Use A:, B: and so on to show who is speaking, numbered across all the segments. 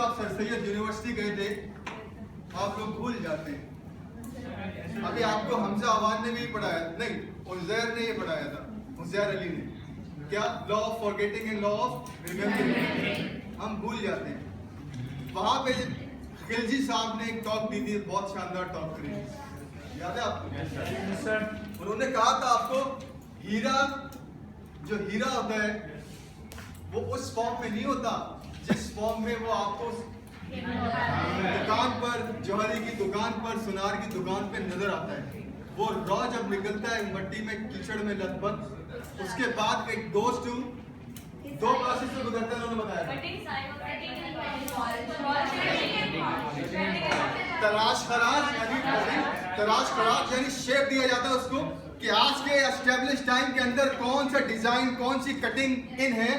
A: आप sir Syed university गए थे, आप लोग भूल जाते हैं। अभी आपको हमजा अवान ने भी पढ़ाया, नहीं उज़ैर ने ये पढ़ाया था, उज़ैर अली ने, क्या law of forgetting and law of remembering. हम भूल जाते हैं। वहां पे खिलजी साहब ने एक टॉक दी थी, बहुत शानदार टॉक करी, याद है आपको? उन्होंने कहा था आपको, हीरा जो हीरा होता है वो उस फॉर्म में नहीं होता जिस फॉर्म में वो आपको दुकान पर, जौहरी की दुकान पर, सुनार की दुकान पे नजर आता है। वो रॉ जब निकलता है मट्टी में, कीचड़ में लथपथ, उसके बाद इट गोज टू दो प्रोसेस से गुजरता है। उन्होंने बताया तराश खराज यानी शेप दिया जाता है उसको कि आज के एस्टेब्लिश टाइम के अंदर कौन सा डिजाइन, कौन सी कटिंग इन है,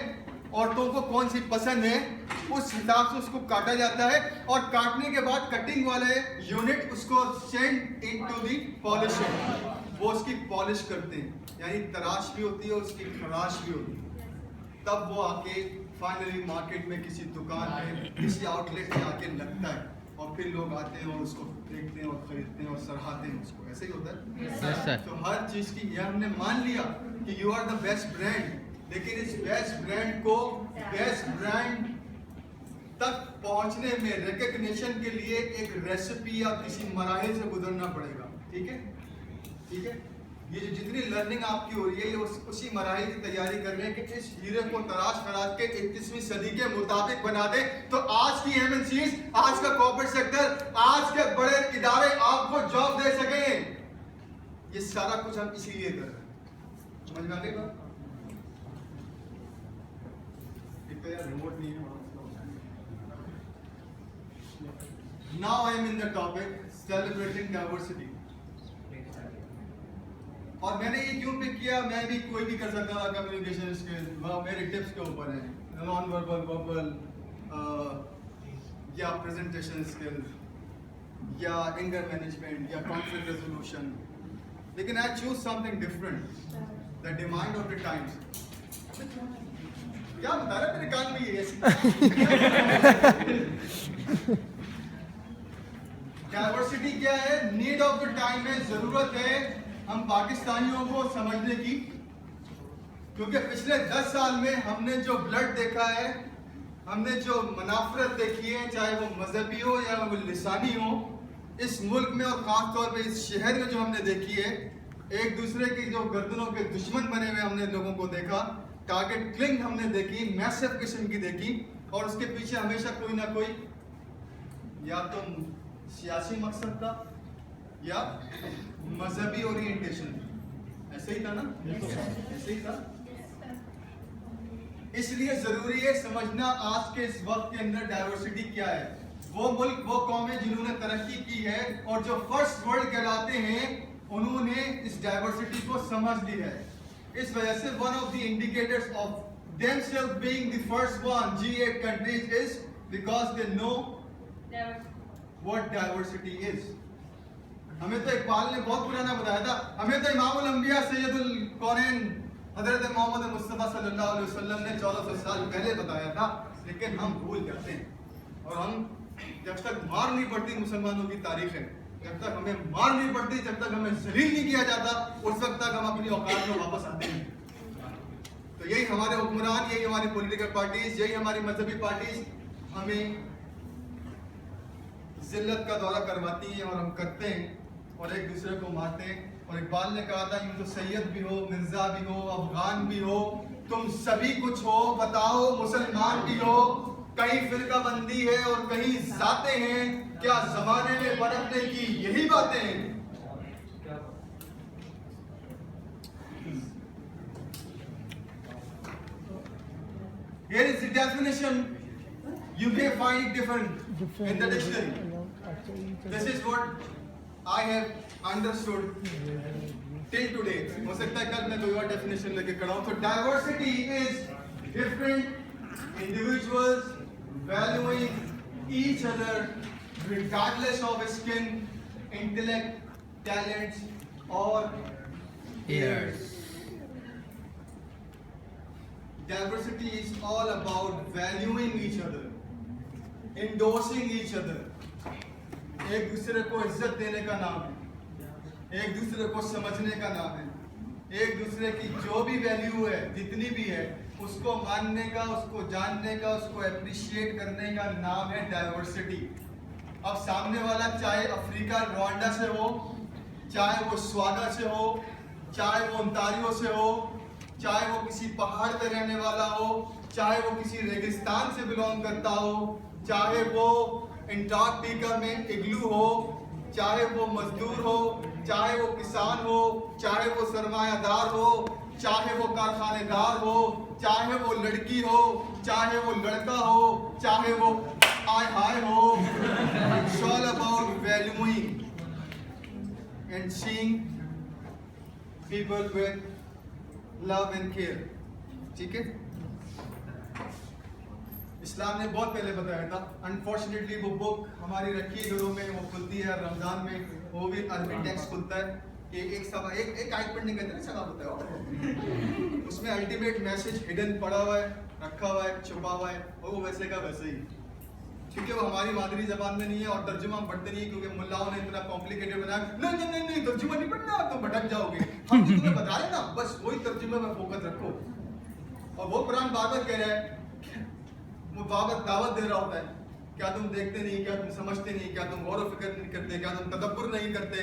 A: औरतों को कौन सी पसंद है, उस हिसाब से उसको काटा जाता है। और काटने के बाद कटिंग वाले यूनिट उसको सेंड इनटू दी पॉलिशिंग, वो उसकी पॉलिश करते हैं, यानी तराश भी होती है, उसकी खराश भी होती है। तब वो आके फाइनली मार्केट में किसी दुकान में, किसी आउटलेट में आके लगता है, और फिर लोग आते हैं और उसको देखते हैं और खरीदते हैं और सराहते हैं उसको। ऐसे ही होता है।
B: yes,
A: तो हर चीज की ये हमने मान लिया कि you are the best brand, लेकिन इस बेस्ट ब्रांड को बेस्ट ब्रांड तक पहुंचने में रिकग्निशन के लिए एक रेसिपी या किसी मराहिल से गुजरना पड़ेगा। ठीक है, ठीक है। ये जो जितनी लर्निंग आपकी हो रही है, ये उसी मराहिल की तैयारी कर रहे हैं कि इस हीरे को तराश खराज के 21वीं सदी के मुताबिक बना दे, तो आज की एमएनसीज, आज का कॉर्पोरेट सेक्टर, आज के बड़े इदारे आपको जॉब दे सकें। ये सारा कुछ हम इसीलिए कर रहे हैं। समझ में आ गई बात? रिमोट नहीं है। Now I am in the topic celebrating diversity. और मैंने ये क्यों पिक किया? मैं भी कोई भी कर सकता था कम्युनिकेशन स्किल, मेरे टिप्स के ऊपर है, नॉन वर्बल, वर्बल, या प्रेजेंटेशन स्किल, या एंगर मैनेजमेंट, या कॉन्फ्लिक्ट रेजोल्यूशन। लेकिन I choose something different, the demand of the times. क्या बता रहा है, मेरे कान में ये डाइवर्सिटी क्या है? नीड ऑफ द टाइम है, जरूरत है हम पाकिस्तानियों को समझने की, क्योंकि पिछले 10 साल में हमने जो ब्लड देखा है, हमने जो मनाफरत देखी है, चाहे वो मजहबी हो या वो लिसानी हो, इस मुल्क में और खास तौर पे इस शहर में जो हमने देखी है, एक दूसरे की जो गर्दनों के दुश्मन बने हुए हमने लोगों को देखा, टारगेट किलिंग हमने देखी, मैसिव किस्म की देखी, और उसके पीछे हमेशा कोई ना कोई या तो सियासी मकसद था या मजहबी ओरिएंटेशन। ऐसे ही था ना? ऐसे ही था। इसलिए जरूरी है समझना आज के इस वक्त के अंदर डाइवर्सिटी क्या है। वो मुल्क, वो कौमें जिन्होंने तरक्की की है और जो फर्स्ट वर्ल्ड कहलाते हैं, उन्होंने इस डाइवर्सिटी को समझ ली है। इस वजह से one of the indicators of themselves being the first one G8 countries is because they know what diversity is. हमें तो इकबाल ने बहुत पुराना बताया था, हमें तो इमामुल अंबिया सैयदुल कौनैन हजरत मोहम्मद मुस्तफा सल्लल्लाहु अलैहि वसल्लम ने 1400 साल पहले बताया था, लेकिन हम भूल जाते हैं। और हम जब तक मार नहीं पड़ती, मुसलमानों की तारीख है, जब तक हमें मार नहीं पड़ती, जब तक हमें जलील नहीं किया जाता, उस वक्त तक हम अपनी औकात में वापस आते हैं। तो यही हमारे हुक्मरान, यही हमारी पॉलिटिकल पार्टीज, यही हमारी मजहबी पार्टीज हमें जिल्लत का दौरा करवाती हैं, और हम करते हैं और एक दूसरे को मारते हैं। और इकबाल ने कहा था, यूं तो सैयद भी हो, मिर्जा भी हो, अफगान भी हो, तुम सभी कुछ हो, बताओ मुसलमान भी हो, कहीं फिरका बंदी है और कहीं जाते हैं, क्या जमाने में बरतने की यही बातें हैं। Here is the definition. You may find it different in the dictionary. This is what I have understood till today. हो सकता है कल मैं कोई और definition लेके खड़ा हूँ। So diversity is different individuals valuing each other regardless of skin, intellect, talents, or years. Diversity is all about valuing each other. Endorsing each other, एक दूसरे को इज्जत देने का नाम है, एक दूसरे को समझने का नाम है, एक दूसरे की जो भी वैल्यू है जितनी भी है उसको मानने का, उसको जानने का, उसको एप्रिशिएट करने का नाम है डाइवर्सिटी। अब सामने वाला चाहे अफ्रीका रवांडा से हो, चाहे वो स्वागा से हो, चाहे वो ओंटारियो से हो, चाहे वो किसी पहाड़ पे रहने वाला हो, चाहे वो किसी रेगिस्तान से बिलोंग करता हो, चाहे वो एंटार्कटिका में इग्लू हो, चाहे वो मजदूर हो, चाहे वो किसान हो, चाहे वो सरमायादार हो, चाहे वो कारखानेदार हो, चाहे वो लड़की हो, चाहे वो लड़का हो, चाहे वो आय हाय हो, it's all about valuing and seeing people with love and care. ठीक है, इस्लाम ने बहुत पहले बताया था। अनफॉर्चुनेटली वो बुक हमारी रखी घरों में, वो खुलती है रमजान में, वो भी अरबी टेक्स्ट खुलता है कि एक आयत पढ़ने का इतना सवाब होता है, उसमें अल्टीमेट मैसेज हिडन पड़ा हुआ है, रखा हुआ है, छुपा हुआ है, और वो वैसे का वैसे ही, क्योंकि वो हमारी मादरी जबान में नहीं है और तर्जुमा हम पढ़ते नहीं, क्योंकि मुल्लाओं ने इतना कॉम्प्लिकेटेड बनाया। नहीं तर्जुमा नहीं पढ़ना, तुम भटक जाओगे, हम तो तुम्हें बता रहे ना, बस वही तर्जुमे में फोकस रखो। और वो कुरान बार-बार कह रहा है, वो बाबत दावत दे रहा होता है, क्या तुम देखते नहीं, क्या तुम समझते नहीं, क्या तुम गौर फिक्र नहीं करते, क्या तुम तदब्बुर नहीं करते।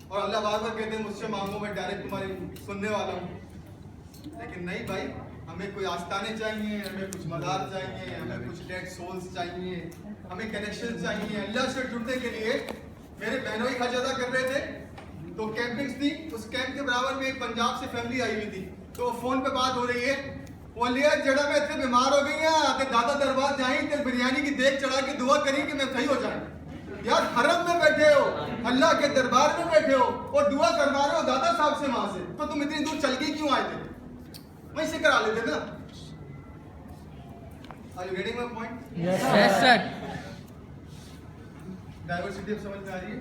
A: और अल्लाह बार-बार कहते हैं मुझसे मांगो, मैं डायरेक्ट तुम्हारी सुनने वाला हूँ। लेकिन नहीं भाई, हमें कोई आस्ताने चाहिए, हमें कुछ मदार चाहिए, हमें कुछ डेड सोल्स चाहिए, हमें कनेक्शन चाहिए अल्लाह से जुड़ने के लिए। मेरे बहनों ही हज अदा कर रहे थे, तो कैंपिंग्स थी, उस कैंप के बराबर में एक पंजाब से फैमिली आई हुई थी, तो फोन पे बात हो रही है, बोलिए जड़ा में इतने बीमार हो गई हैं कि दादा दरबार जाएं तो बिरयानी की देग चढ़ा के दुआ करी कि मैं सही हो जाए। यार हरम में बैठे हो, अल्लाह के दरबार में बैठे हो और दुआ करवा रहे हो दादा साहब से वहां से, तो तुम इतनी दूर चल के क्यों आए थे? वहीं से करा लेते ना। Are you getting my point?
B: Yes, sir.
A: Diversity अब समझ में आ रही है?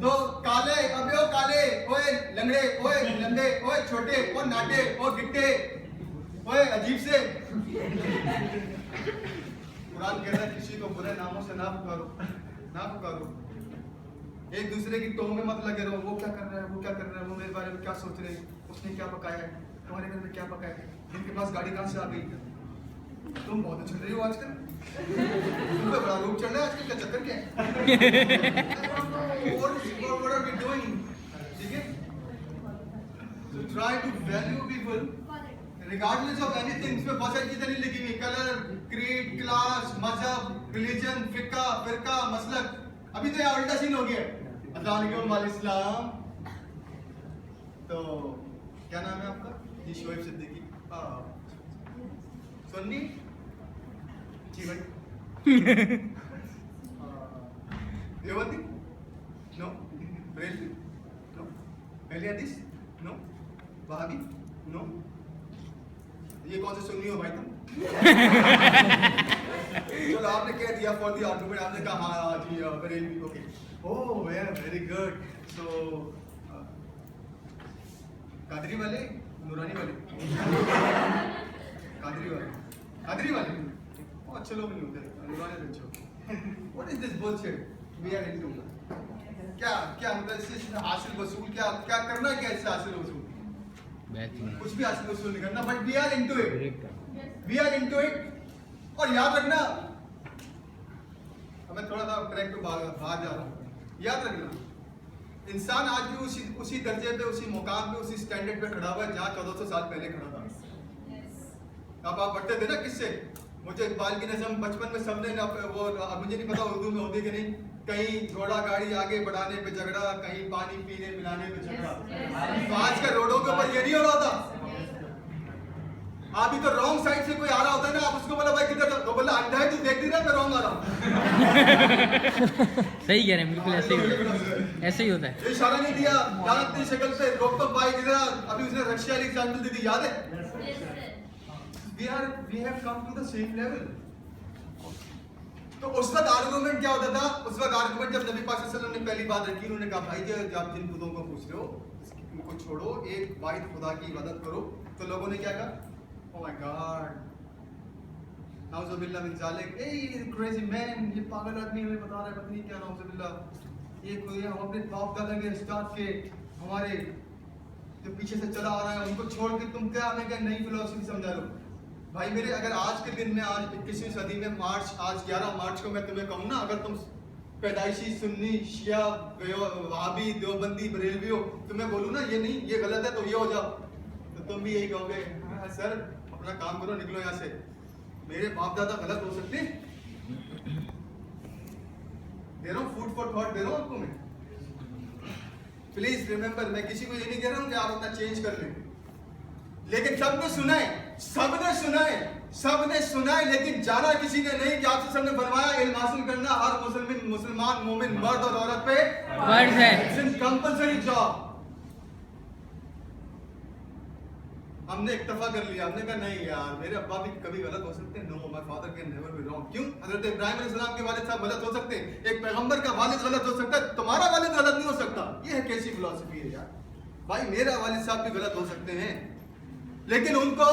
A: तो काले, अबे ओ काले, ओए लंगड़े, ओए लंबे, ओए छोटे, ओ नाटे, ओ गिट्टे, ओए अजीब से। कुरान कहता है किसी को बुरे नामों से ना पुकारो, ना पुकारो। एक दूसरे की टोह में मत लगे रहो, वो क्या कर रहा है, वो क्या कर रहा है, वो मेरे बारे में क्या सोच रहे हैं, उसने क्या पकाया है, तुम्हारे घर में क्या पकाया है, इनके पास गाड़ी कहाँ से आ गई, तुम बहुत अच्छे रही हो आजकल, तुम पे बड़ा रूप चढ़ रहा है आजकल, क्या चक्कर क्या है? What are we doing? ठीक है? So try to value people regardless of anything. इसमें बहुत सारी चीजें नहीं लिखी हुई, कलर, क्रीड, क्लास, मजहब, रिलीजन, फिरका, मसलक। अभी तो यहाँ उल्टा सीन हो गया। अस्सलामुअलैकुम वालेकुम। तो क्या नाम है आपका? जी शोएब सिद्दीकी। सुन्नी? जी भाई। देवबंदी? नो। बरेलवी? नो। अहले हदीस? नो। वहाबी? नो। ये कौन से सुन्नी हो भाई तुम? चलो आपने कह दिया फॉर द आर्गुमेंट, आपने कहा हाँ जी Barelvi, okay. Oh very good. So Qadri वाले, नूरानी वाले, कादरी वाले बहुत अच्छे लोग नहीं होते, नूरानी अच्छे होते। What is this bullshit we are into? क्या मतलब इससे हासिल वसूल क्या करना, क्या इससे हासिल वसूल? कुछ भी हासिल वसूल नहीं करना, but we are into it. और याद रखना, मैं थोड़ा सा ट्रैक पे बाहर जा रहा हूँ, याद रखना इंसान आज भी उसी दर्जे पे, उसी मुकाम पे, उसी स्टैंडर्ड पे खड़ा हुआ है जहाँ 1400 साल पहले खड़ा था। अब आप पढ़ते थे ना किससे, मुझे इकबाल की नज़म बचपन में सबने वो, मुझे नहीं पता उर्दू में होती कि नहीं, कहीं घोड़ा गाड़ी आगे बढ़ाने पे झगड़ा, कहीं पानी पीने मिलाने पे झगड़ा। तो आज का रोडों के ऊपर ये नहीं हो रहा था। अभी तो रॉन्ग साइड से कोई आ रहा होता है ना, आप उसको बोला भाई किधर, तो बोला अंधा है तू देख नहीं रहा, मैं रॉन्ग आ रहा हूँ।
B: सही कह रहे हैं, बिल्कुल ऐसे ही होता है।
A: इशारा नहीं दिया, जानती शक्ल से रोक तो भाई इधर, अभी उसने रशिया वाली एग्जांपल दी थी, याद है? We have come to the same level. तो उस वक्त आर्गुमेंट क्या होता था? उस वक्त आर्गुमेंट जब नबी पाक सल्लल्लाहु अलैहि वसल्लम ने पहली बात रखी, उन्होंने कहा भाई जब आप जिन खुदों को पूछ रहे हो उनको छोड़ो, एक वाहिद खुदा की इबादत करो। तो लोगों ने क्या कहा? ओह माय गॉड, नाउजुबिल्लाह मिन ज़ालिक, ए क्रेजी मैन, ये पागल आदमी हमें बता रहा है पता नहीं क्या, नाउजुबिल्लाह। ये कोई हम अपने बाप दादा के स्टार्ट के हमारे जो पीछे से चला आ रहा है उनको छोड़ के तुम क्या हमें क्या नई फिलोसफी समझा लो। भाई मेरे, अगर आज के दिन में, आज 21वीं सदी में मार्च, आज 11 मार्च को मैं तुम्हें कहूँ ना, अगर तुम पैदाइशी सुन्नी शिया वहाबी देवबंदी बरेलवी हो, तो मैं बोलूँ ना ये नहीं, ये गलत है तो ये हो जाओ, तो तुम भी यही कहोगे हाँ सर अपना काम करो, निकलो यहाँ से। मेरे बाप दादा गलत हो सकते, दे रहा हूँ फूड फॉर थॉट दे रहा हूँ आपको मैं। प्लीज रिमेंबर, मैं किसी को ये नहीं कह रहा हूँ कि आप अपना चेंज कर लें, लेकिन सबने सुना है, सबने सुना है, सबने सुना है, लेकिन जाना किसी ने नहीं कि आपसे सबने बनवाया इल्म हासिल करना हर मुसलमान मोमिन मर्द और औरत पे
B: फर्ज है,
A: कंपल्सरी जॉब। हमने इक्तफा कर लिया, हमने कहा नहीं यार मेरे अब्बा भी कभी गलत हो सकते हैं, no my father can never be wrong. क्यों? हजरत इब्राहिम अलैहिस्सलाम के वालिद साहब गलत हो सकते हैं, एक पैगंबर का वालिद गलत हो सकता है, तुम्हारा वालिद गलत नहीं हो सकता। ये है कैसी फिलॉसफी है यार? भाई मेरा वालिद साहब भी गलत हो सकते हैं, लेकिन उनको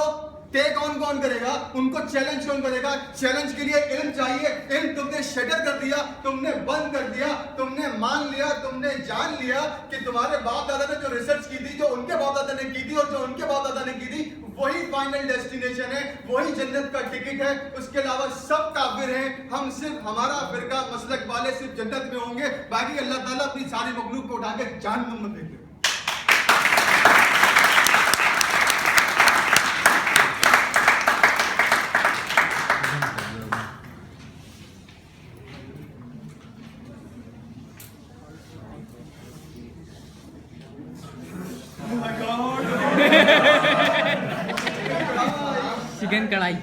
A: टेक ऑन कौन करेगा, उनको चैलेंज कौन करेगा? चैलेंज के लिए इल्म चाहिए। इल्म तुमने शटर कर दिया, तुमने बंद कर दिया, तुमने मान लिया, तुमने जान लिया कि तुम्हारे बाप दादा ने जो रिसर्च की थी, जो उनके बाप दादा ने की थी और जो उनके बाप दादा ने की थी, वही फाइनल डेस्टिनेशन है, वही जन्नत का टिकट है। उसके अलावा सब काफिर हैं, हम सिर्फ हमारा फिरका मसलक वाले सिर्फ जन्नत में होंगे, बाकी अल्लाह ताला अपनी सारी मखलूक को उठा के जहन्नम में देंगे।
B: चिकन कढ़ाई।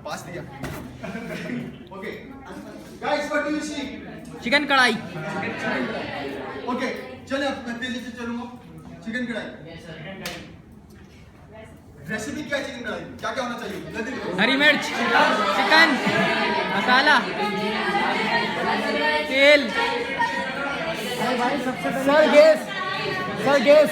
A: पास दिया। Okay guys, what do you see?
B: Chicken kadai.
A: Okay चले, अब मैं तेजी से चलूंगा। चिकन कढ़ाई रेसिपी क्या है? चिकन कढ़ाई क्या क्या होना चाहिए? जल्दी बताओ।
B: हरी मिर्च, चिकन मसाला, तेल,
C: सर गैस, सर गैस।